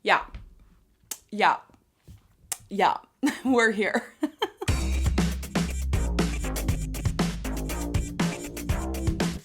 Yeah. We're here.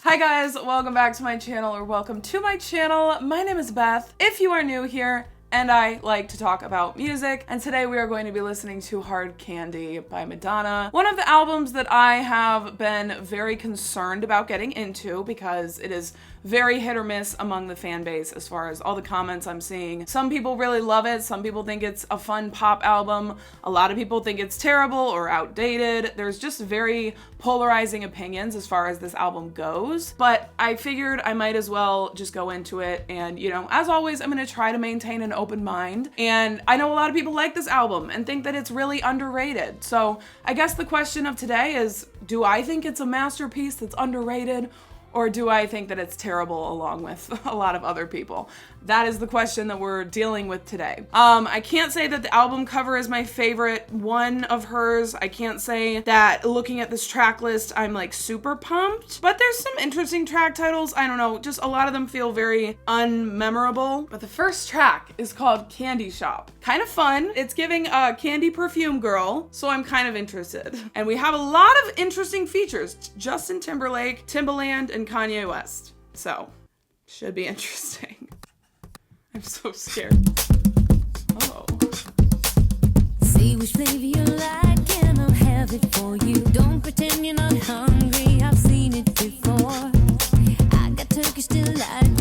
Hi guys, welcome back to my channel, or welcome to my channel. My name is Beth, if you are new here, and I like to talk about music, and today we are going to be listening to Hard Candy by Madonna. One of the albums that I have been very concerned about getting into because it is very hit or miss among the fan base as far as all the comments I'm seeing. Some people really love it, some people think it's a fun pop album, a lot of people think it's terrible or outdated. There's just very polarizing opinions as far as this album goes, but I figured I might as well just go into it, and you know, as always, I'm gonna try to maintain an open mind, and I know a lot of people like this album and think that it's really underrated. So I guess the question of today is, do I think it's a masterpiece that's underrated, or do I think that it's terrible along with a lot of other people? That is the question that we're dealing with today. I can't say that the album cover is my favorite one of hers. I can't say that looking at this track list, I'm like super pumped, but there's some interesting track titles. I don't know, just a lot of them feel very unmemorable. But the first track is called Candy Shop. Kind of fun. It's giving a candy perfume girl, so I'm kind of interested. And we have a lot of interesting features. Justin Timberlake, Timbaland, and Kanye West. So, should be interesting. I'm so scared. Oh. See which flavor you like and I'll have it for you. Don't pretend you're not hungry, I've seen it before. I got Turkish delight.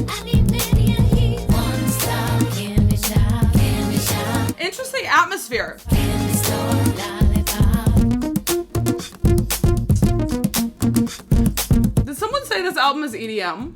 I need many a heat. One stop candy shop, candy shop. Interesting atmosphere. Candy store, lollipop. Did someone say this album is EDM?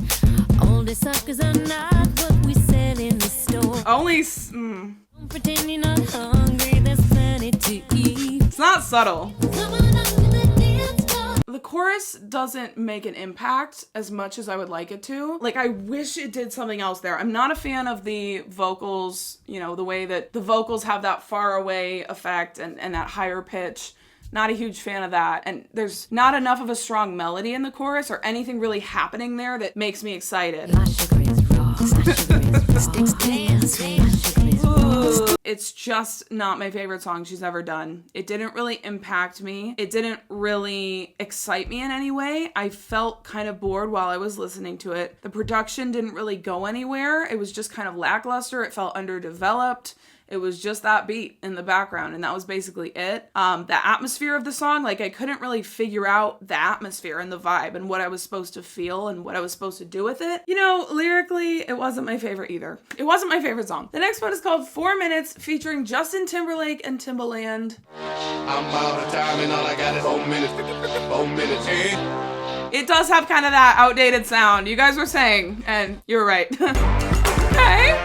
All the suckers are not what we sell in the store. Only, Don't pretend you're not hungry, there's plenty to eat. it's not subtle. Come on up to the dance floor. The chorus doesn't make an impact as much as I would like it to. Like, I wish it did something else there. I'm not a fan of the vocals, you know, the way that the vocals have that far away effect and that higher pitch. Not a huge fan of that. And there's not enough of a strong melody in the chorus or anything really happening there that makes me excited. My sugar is raw. My sugar is raw. Sticks dance. My sugar is raw. It's just not my favorite song she's ever done. It didn't really impact me. It didn't really excite me in any way. I felt kind of bored while I was listening to it. The production didn't really go anywhere. It was just kind of lackluster. It felt underdeveloped. It was just that beat in the background, and that was basically it. The atmosphere of the song, like, I couldn't really figure out the atmosphere and the vibe and what I was supposed to feel and what I was supposed to do with it. You know, lyrically, it wasn't my favorite either. It wasn't my favorite song. The next one is called 4 Minutes, featuring Justin Timberlake and Timbaland. I'm out of time and all I got is 4 minutes. 4 minutes, eh? It does have kind of that outdated sound you guys were saying, and you were right. Okay.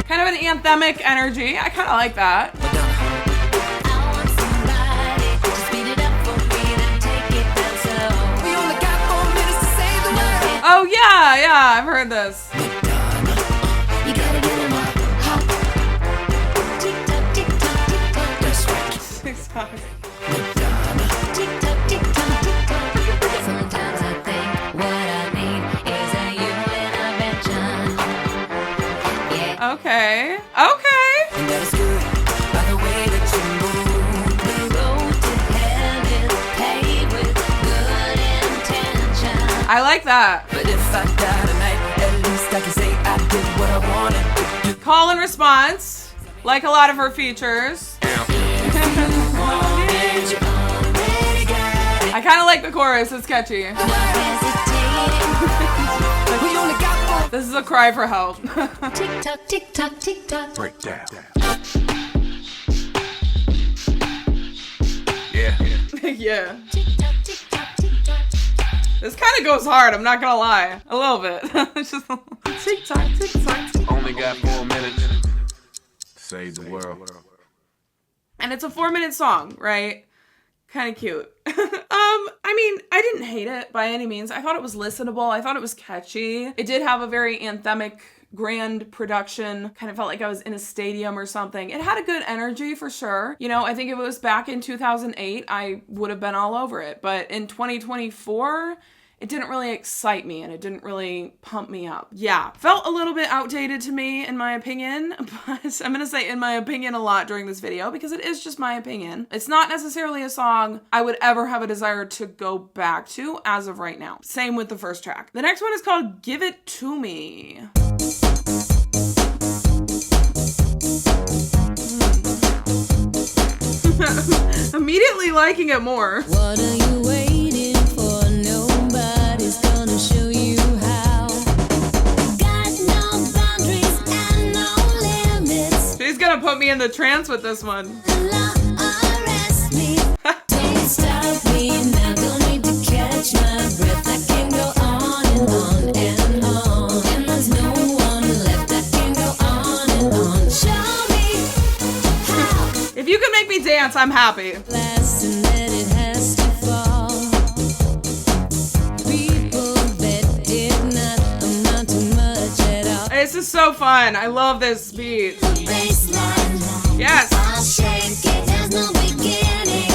Kind of an anthemic energy. I kind of like that. I want somebody to speed it up for me and take it down slow. We only got 4 minutes to save the world. Oh yeah, I've heard this. You gotta get 'em up. Hop. Tick tock, tick tock, tick tock. That's right. TikTok. Tick tock, tick tock, tick tock. Sometimes I think what I need is a you intervention. Yeah. Okay. And that is good by the way that you move. The road to hell is paved with good intention. I like that. But if I die tonight, at least I can say I did what I wanted to do. Call and response, like a lot of her features. I kind of like the chorus. It's catchy. This is a cry for help. Tick tock, tick tock, tick tock. Break down. Yeah. Yeah. Tick tock, tick tock, tick tock. This kind of goes hard, I'm not gonna lie. A little bit. It's just tick tock, tick tock. Only got 4 minutes. Save the world. And it's a 4-minute song, right? Kind of cute. I mean, I didn't hate it by any means. I thought it was listenable. I thought it was catchy. It did have a very anthemic, grand production. Kind of felt like I was in a stadium or something. It had a good energy for sure. You know, I think if it was back in 2008, I would have been all over it. But in 2024, it didn't really excite me and it didn't really pump me up. Yeah, felt a little bit outdated to me in my opinion, but I'm gonna say in my opinion a lot during this video because it is just my opinion. It's not necessarily a song I would ever have a desire to go back to as of right now. Same with the first track. The next one is called Give It To Me. Immediately liking it more. What are you waiting for? Nobody's gonna show you how. Got no boundaries and no limits. She's gonna put me in the trance with this one. Arrest me. Don't stop me now. Don't need to catch my breath. I can go on and on and on. And there's no one left. I can go on and on. Show me how. If you can make me dance, I'm happy. Last and then it has to fall. People that did not amount to much at all. This is so fun. I love this beat. The baseline. Yes. I'll shake it. There's no beginning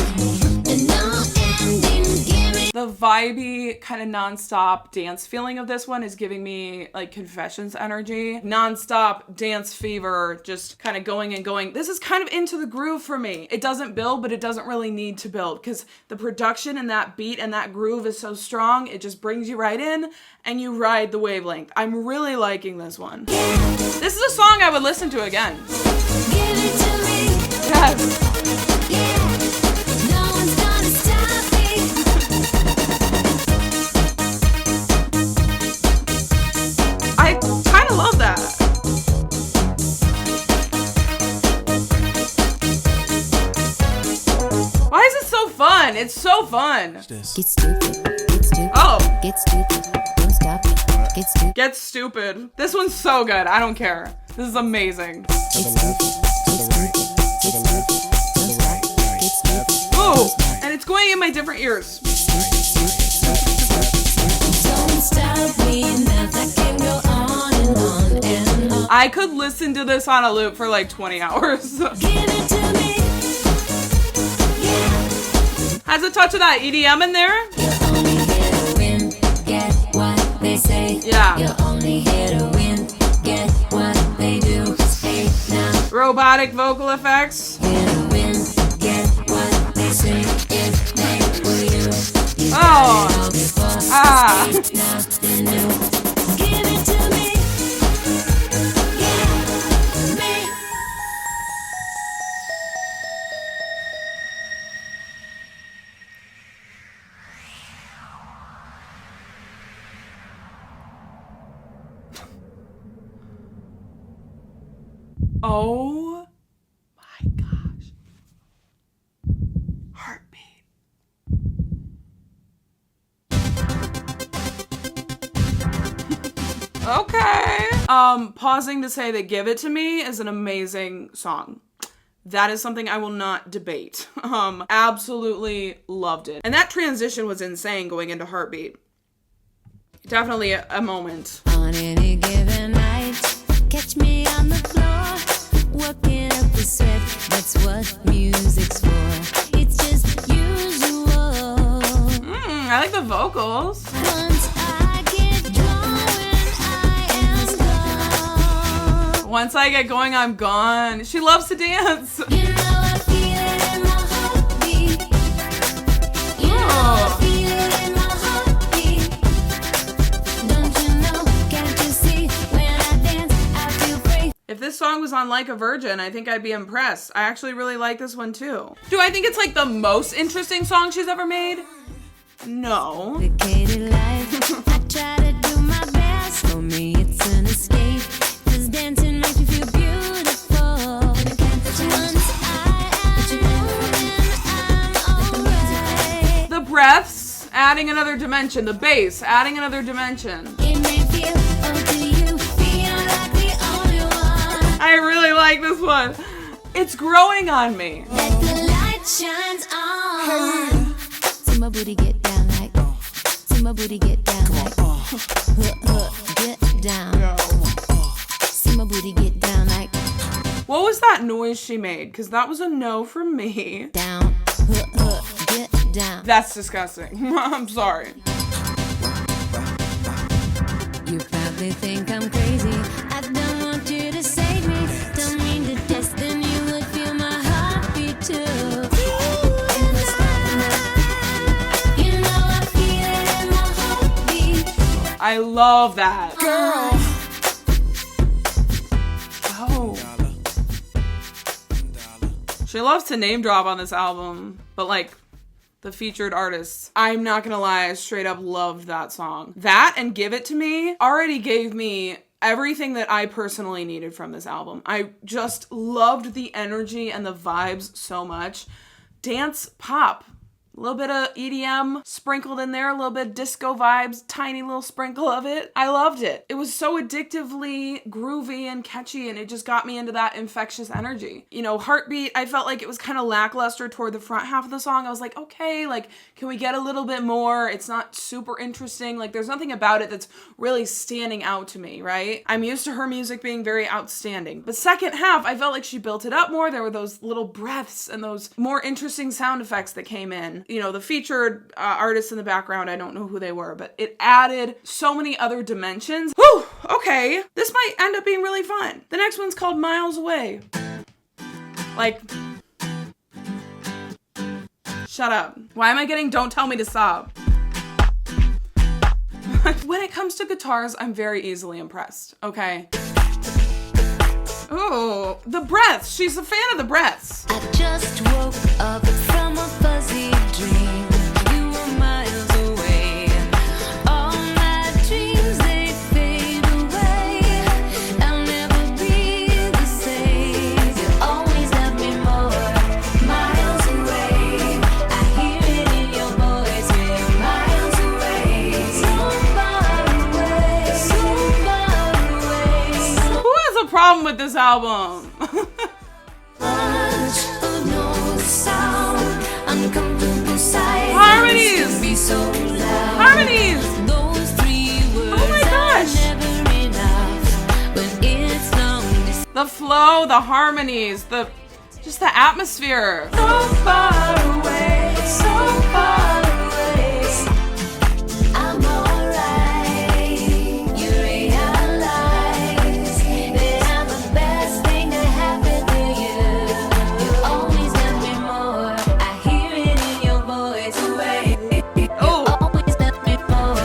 and no ending. Give me. The vibey kind of non-stop dance feeling of this one is giving me like Confessions energy. Non-stop dance fever, just kind of going and going. This is kind of into the groove for me. It doesn't build, but it doesn't really need to build because the production and that beat and that groove is so strong. It just brings you right in and you ride the wavelength. I'm really liking this one. This is a song I would listen to again. Give it to me. Yes. Yeah. No one's gonna stop me. I kind of love that. Why is it so fun? It's so fun. Get stupid. Get stupid. Oh, Get stupid. Don't stop it. Get stupid. Get Stupid. This one's so good. I don't care. This is amazing. Get stupid. Get stupid. Get stupid. Don't stop it. Get stupid. Ooh, and it's going in my different ears. Don't stop me now. I can go on and on and on. I could listen to this on a loop for like 20 hours. Give it to me. Yeah. Has a touch of that EDM in there? You're only here to win. Get what they say. Yeah. You're only here to win. Get what they do. Hey now. Robotic vocal effects. Here to win. Get what they say. If they were you. You Oh. got it all before. Ah. Speak now and new. Give it to me. Yeah. Me. Oh my gosh. Heartbeat. Okay. Pausing to say that Give It To Me is an amazing song. That is something I will not debate. Absolutely loved it. And that transition was insane going into Heartbeat. Definitely a moment. On any given night, catch me on the floor, working up the sweat. That's what music's for. It's just usual. I like the vocals. Once I get going, I am gone. Once I get going, I'm gone. She loves to dance. You know I feel it in my heartbeat. You know I feel it in my heartbeat. Don't you know? Can't you see? When I dance, I feel free. If this song was on Like a Virgin, I think I'd be impressed. I actually really like this one too. Do I think it's like the most interesting song she's ever made? No. Complicated life. I try to do my best. For me, it's an escape. 'Cause dancing makes me feel beautiful. Once I am moving, I'm alright. The breaths, adding another dimension. The bass, adding another dimension. It may feel, oh, do you feel like the only one? I really like this one. It's growing on me. Let the light shines on. See my booty get down like. See my booty get down like. Get down. See my booty get down like. What was that noise she made? Because that was a no from me. Down. Get down. That's disgusting. I'm sorry. They think I'm crazy. I don't want you to save me. Don't mean to test, then you would feel my heartbeat too. In the spotlight, you know I feel it in my heartbeat. I love that. Girl. Oh. She loves to name drop on this album, but like the featured artists. I'm not gonna lie, I straight up loved that song. That and Give It To Me already gave me everything that I personally needed from this album. I just loved the energy and the vibes so much. Dance pop. A little bit of EDM sprinkled in there, a little bit of disco vibes, tiny little sprinkle of it. I loved it. It was so addictively groovy and catchy, and it just got me into that infectious energy. You know, Heartbeat, I felt like it was kind of lackluster toward the front half of the song. I was like, okay, like, can we get a little bit more? It's not super interesting. Like, there's nothing about it that's really standing out to me, right? I'm used to her music being very outstanding. But second half, I felt like she built it up more. There were those little breaths and those more interesting sound effects that came in. You know, the featured artists in the background, I don't know who they were, but it added so many other dimensions. Whew, okay, this might end up being really fun. The next one's called Miles Away. Like, shut up. Why am I getting Don't Tell Me to Sob? When it comes to guitars, I'm very easily impressed, okay? Oh, the breaths. She's a fan of the breaths. I just woke up from a fuzzy dream. You were miles away. All my dreams, they fade away. I'll never be the same. You always love me more. Miles away. I hear it in your voice when you're miles away. So far away. So far away. Who has a problem with this album? Harmonies! Harmonies! Those 3 words Oh my gosh! are never enough when it's long. The flow, the harmonies, just the atmosphere. So far away, so far away. I'm alright. You realize that I'm the best thing to happen to you. You always love me more. I hear it in your voice. Oh, Always love me more.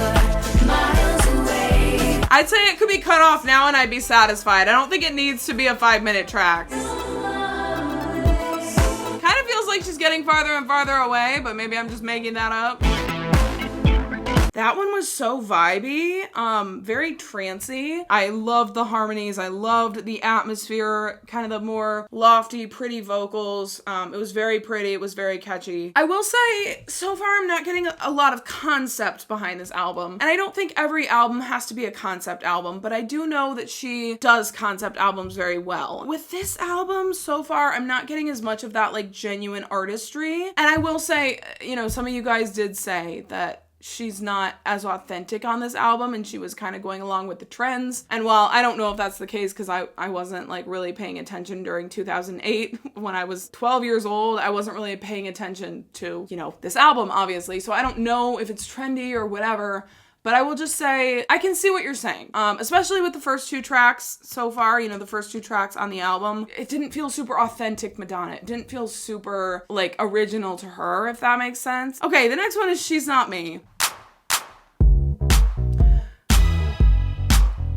Miles away. I'd say it could be cut off now and I'd be satisfied. I don't think it needs to be a 5-minute track. Kind of feels like she's getting farther and farther away, but maybe I'm just making that up. That one was so vibey, very trancy. I loved the harmonies. I loved the atmosphere, kind of the more lofty, pretty vocals. It was very pretty. It was very catchy. I will say, so far I'm not getting a lot of concept behind this album. And I don't think every album has to be a concept album, but I do know that she does concept albums very well. With this album, so far, I'm not getting as much of that like genuine artistry. And I will say, you know, some of you guys did say that she's not as authentic on this album and she was kind of going along with the trends. And while I don't know if that's the case because I wasn't like really paying attention during 2008 when I was 12 years old, I wasn't really paying attention to, you know, this album obviously. So I don't know if it's trendy or whatever. But I will just say, I can see what you're saying, especially with the first 2 tracks so far, you know, the first 2 tracks on the album. It didn't feel super authentic Madonna. It didn't feel super, like, original to her, if that makes sense. Okay, the next one is She's Not Me.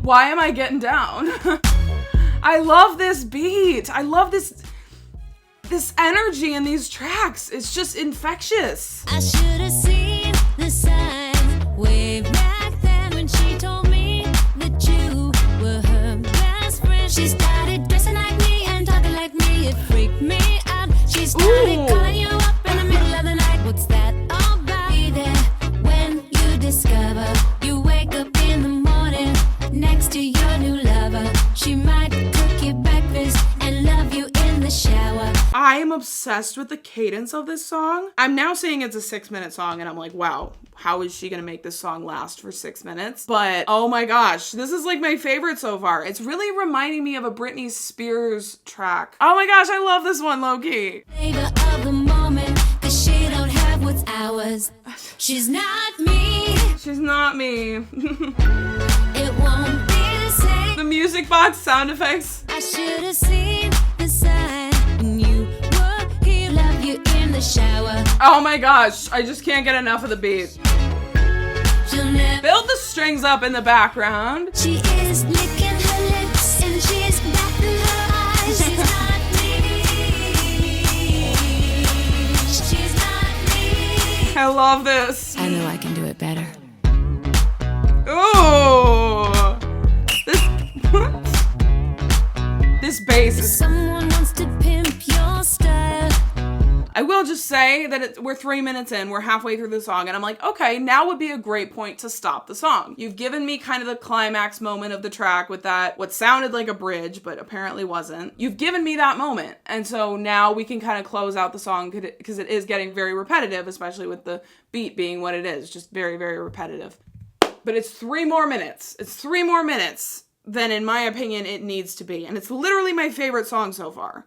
Why am I getting down? I love this beat. I love this energy in these tracks. It's just infectious. I should have seen the sign way back then when she told me that you were her best friend. She started dressing like me and talking like me. It freaked me out. She started calling you up in the middle of the night. What's that all about? Be there when you discover you wake up in the morning next to your new lover. She might cook you breakfast and love you in the shower. I am obsessed with the cadence of this song. I'm now saying it's a 6-minute song and I'm like, wow, how is she gonna make this song last for 6 minutes? But oh my gosh, this is like my favorite so far. It's really reminding me of a Britney Spears track. Oh my gosh, I love this one, low-key. Flavor of the moment, 'cause she don't have what's ours. She's not me. She's not me. It won't music box sound effects. I should have seen the sign when you were here. Love you in the shower. Oh my gosh, I just can't get enough of the beat. She'll never. Build the strings up in the background. She is licking her lips and she's batting her eyes. She's not me. She's not me. I love this. I know I can do it better. Ooh. This bass is... Someone wants to pimp your style. I will just say that we're 3 minutes in, we're halfway through the song, and I'm like, okay, now would be a great point to stop the song. You've given me kind of the climax moment of the track with that, what sounded like a bridge, but apparently wasn't. You've given me that moment, and so now we can kind of close out the song because it is getting very repetitive, especially with the beat being what it is, just very, very repetitive. But it's 3 more minutes. It's 3 more minutes than, in my opinion, it needs to be. And it's literally my favorite song so far.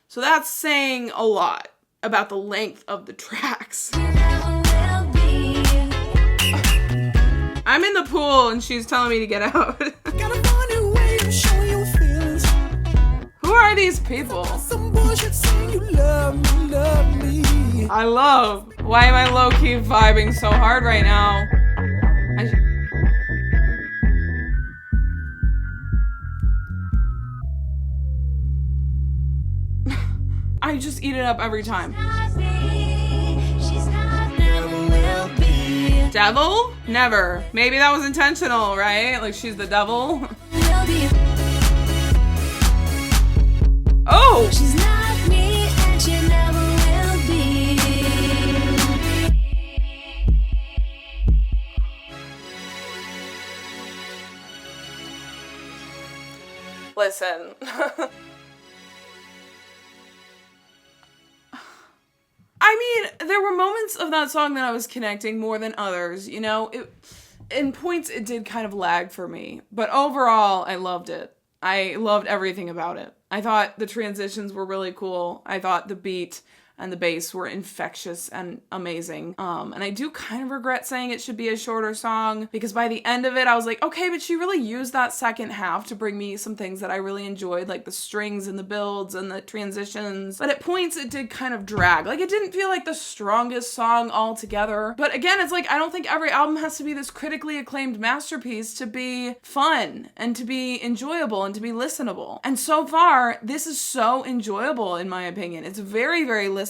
So that's saying a lot about the length of the tracks. I'm in the pool and she's telling me to get out. Who are these people? I love. Why am I low-key vibing so hard right now? I just eat it up every time. Devil? Never. Maybe that was intentional, right? Like she's the devil. Oh! She's not me and she never will be. Listen. I mean, there were moments of that song that I was connecting more than others, you know? In points, it did kind of lag for me. But overall, I loved it. I loved everything about it. I thought the transitions were really cool. I thought the beat and the bass were infectious and amazing. And I do kind of regret saying it should be a shorter song because by the end of it, I was like, okay, but she really used that second half to bring me some things that I really enjoyed, like the strings and the builds and the transitions. But at points, it did kind of drag. Like, it didn't feel like the strongest song altogether. But again, it's like, I don't think every album has to be this critically acclaimed masterpiece to be fun and to be enjoyable and to be listenable. And so far, this is so enjoyable, in my opinion. It's very, very listenable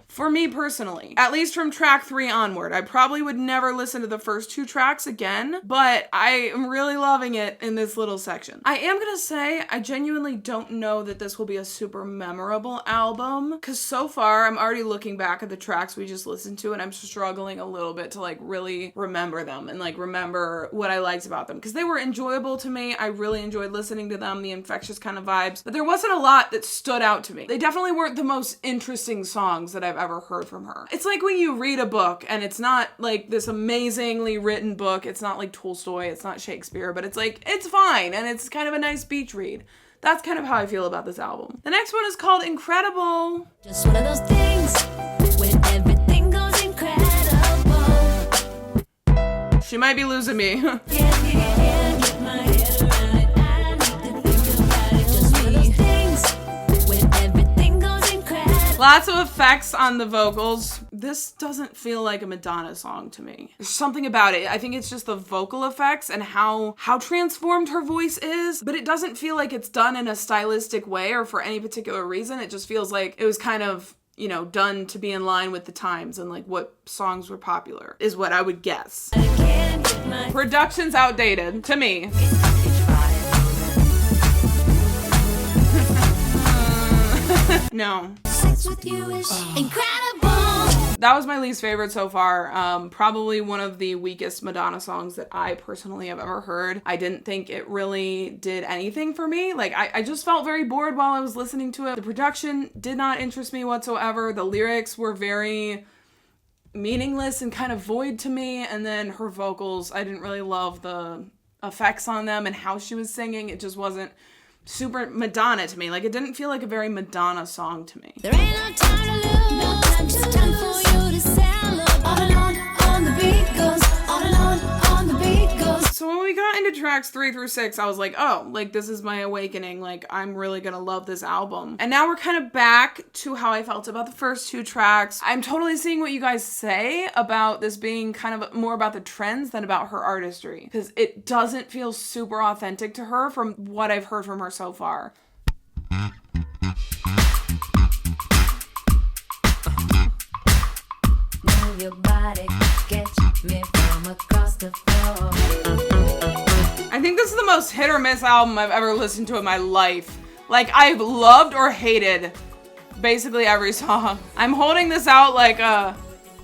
for me personally, at least from track 3 onward. I probably would never listen to the first 2 tracks again, but I am really loving it in this little section. I am gonna say I genuinely don't know that this will be a super memorable album because so far I'm already looking back at the tracks we just listened to and I'm struggling a little bit to like really remember them and like remember what I liked about them because they were enjoyable to me. I really enjoyed listening to them, the infectious kind of vibes, but there wasn't a lot that stood out to me. They definitely weren't the most interesting songs that I've ever heard from her. It's like when you read a book and it's not like this amazingly written book. It's not like Tolstoy, it's not Shakespeare, but it's like, it's fine and it's kind of a nice beach read. That's kind of how I feel about this album. The next one is called Incredible. Just one of those things when everything goes incredible. She might be losing me. Get my head around it. I need to think about it. Just one of those things when everything goes incredible. Lots of effects on the vocals. This doesn't feel like a Madonna song to me. There's something about it. I think it's just the vocal effects and how transformed her voice is, but it doesn't feel like it's done in a stylistic way or for any particular reason. It just feels like it was kind of, you know, done to be in line with the times and like what songs were popular is what I would guess. Production's outdated to me. No. Sex with you is incredible. That was my least favorite so far. Probably one of the weakest Madonna songs that I personally have ever heard. I didn't think it really did anything for me. Like, I just felt very bored while I was listening to it. The production did not interest me whatsoever. The lyrics were very meaningless and kind of void to me. And then her vocals, I didn't really love the effects on them and how she was singing. It just wasn't super Madonna to me. Like, it didn't feel like a very Madonna song to me. There ain't no time to lose. No time to time for you to celebrate. All alone on the beat goes. All alone on the beat goes. So So when we got into tracks 3 through 6, I was like, oh, like this is my awakening. Like I'm really gonna love this album. And now we're kind of back to how I felt about the first 2 tracks. I'm totally seeing what you guys say about this being kind of more about the trends than about her artistry, because it doesn't feel super authentic to her from what I've heard from her so far. Move your body, catch me from across the floor. I think this is the most hit or miss album I've ever listened to in my life. Like, I've loved or hated basically every song. I'm holding this out like a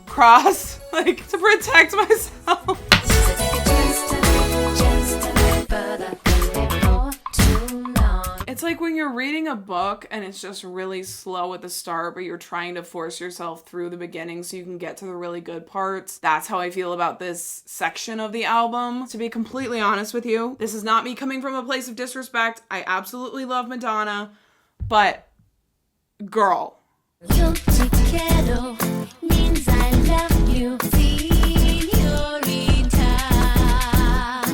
cross, like to protect myself. So take a just a bit further, before too long. It's like when you're reading a book and it's just really slow at the start, but you're trying to force yourself through the beginning so you can get to the really good parts. That's how I feel about this section of the album. To be completely honest with you, this is not me coming from a place of disrespect. I absolutely love Madonna, but girl. Yo te quiero means I love you, señorita.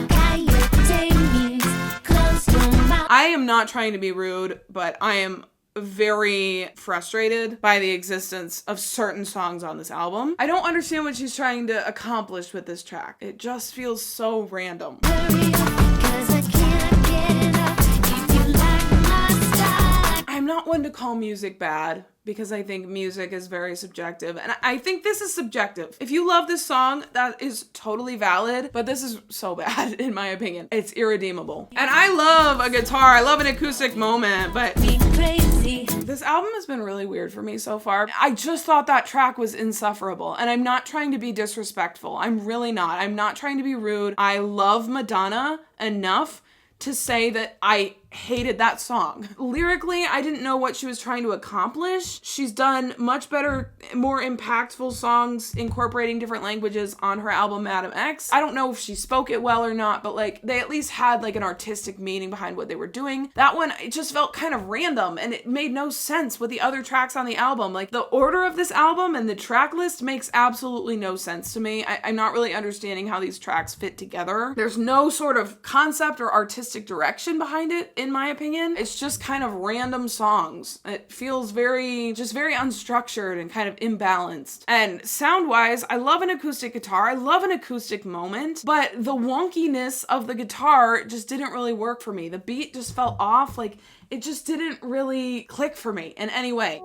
Cállate means close your mouth. I am not trying to be rude, but I am very frustrated by the existence of certain songs on this album. I don't understand what she's trying to accomplish with this track. It just feels so random. Hurry up, 'cause I can't get enough if you like my style. I'm not one to call music bad because I think music is very subjective, and I think this is subjective. If you love this song, that is totally valid, but this is so bad in my opinion. It's irredeemable. And I love a guitar, I love an acoustic moment, but Me crazy. this album has been really weird for me so far. I just thought that track was insufferable, and I'm not trying to be disrespectful. I'm really not. I'm not trying to be rude. I love Madonna enough to say that I hated that song. Lyrically, I didn't know what she was trying to accomplish. She's done much better, more impactful songs incorporating different languages on her album Madam X. I don't know if she spoke it well or not, but like they at least had like an artistic meaning behind what they were doing. That one, it just felt kind of random and it made no sense with the other tracks on the album. Like the order of this album and the track list makes absolutely no sense to me. I'm not really understanding how these tracks fit together. There's no sort of concept or artistic direction behind it, in my opinion. It's just kind of random songs. It feels very unstructured and kind of imbalanced. And sound-wise, I love an acoustic guitar. I love an acoustic moment, but the wonkiness of the guitar just didn't really work for me. The beat just felt off. Like, it just didn't really click for me in any way.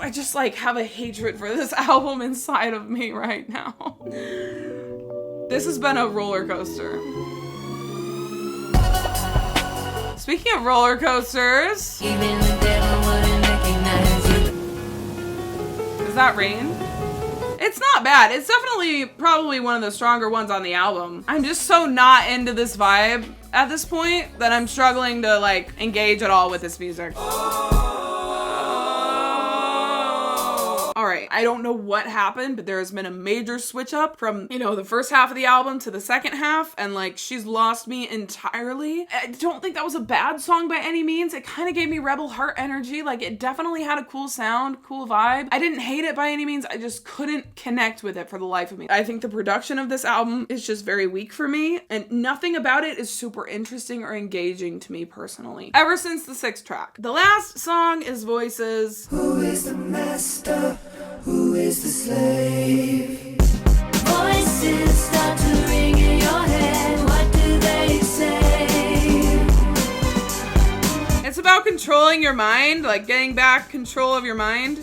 I just like have a hatred for this album inside of me right now. This has been a roller coaster. Speaking of roller coasters, Even the devil wouldn't recognize you. is that Rain? It's not bad. It's definitely probably one of the stronger ones on the album. I'm just so not into this vibe at this point that I'm struggling to like engage at all with this music. Alright, I don't know what happened, but there has been a major switch up from, the first half of the album to the second half, and like, she's lost me entirely. I don't think that was a bad song by any means. It kind of gave me Rebel Heart energy. Like, it definitely had a cool sound, cool vibe. I didn't hate it by any means. I just couldn't connect with it for the life of me. I think the production of this album is just very weak for me, and nothing about it is super interesting or engaging to me personally. Ever since the 6th track. The last song is Voices. Who is the master? Who is the slave? Voices start to ring in your head. What do they say? It's about controlling your mind, like getting back control of your mind.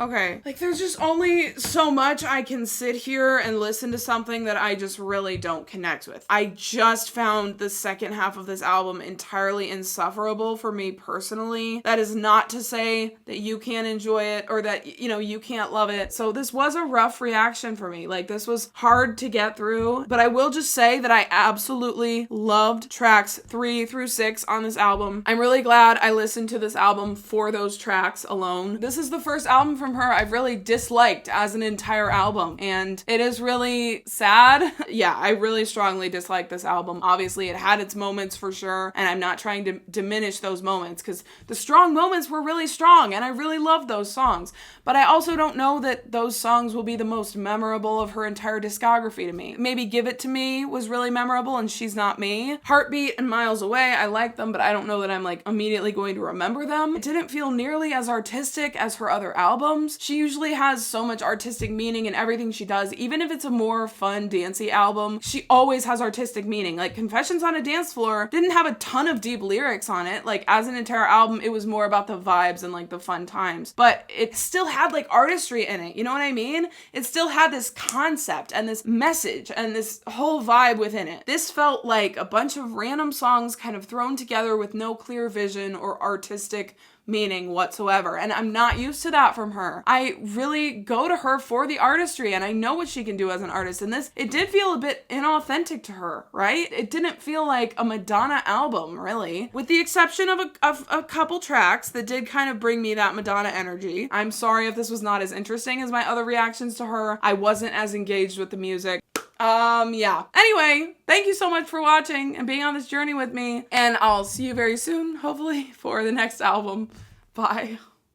Okay. Like, there's just only so much I can sit here and listen to something that I just really don't connect with. I just found the second half of this album entirely insufferable for me personally. That is not to say that you can't enjoy it or that, you can't love it. So this was a rough reaction for me. Like, this was hard to get through. But I will just say that I absolutely loved tracks 3 through 6 on this album. I'm really glad I listened to this album for those tracks alone. This is the first album from from her I've really disliked as an entire album, and it is really sad. Yeah, I really strongly dislike this album. Obviously, it had its moments for sure, and I'm not trying to diminish those moments because the strong moments were really strong, and I really loved those songs. But I also don't know that those songs will be the most memorable of her entire discography to me. Maybe Give It To Me was really memorable, and She's Not Me. Heartbeat and Miles Away, I like them, but I don't know that I'm like immediately going to remember them. It didn't feel nearly as artistic as her other albums. She usually has so much artistic meaning in everything she does. Even if it's a more fun, dancey album, she always has artistic meaning. Like Confessions on a Dance Floor didn't have a ton of deep lyrics on it. Like as an entire album, it was more about the vibes and like the fun times, but it still had like artistry in it. You know what I mean? It still had this concept and this message and this whole vibe within it. This felt like a bunch of random songs kind of thrown together with no clear vision or artistic meaning whatsoever, and I'm not used to that from her. I really go to her for the artistry, and I know what she can do as an artist, and this, it did feel a bit inauthentic to her, right? It didn't feel like a Madonna album, really, with the exception of a couple tracks that did kind of bring me that Madonna energy. I'm sorry if this was not as interesting as my other reactions to her. I wasn't as engaged with the music. Yeah. Anyway, thank you so much for watching and being on this journey with me, and I'll see you very soon, hopefully, for the next album. Bye.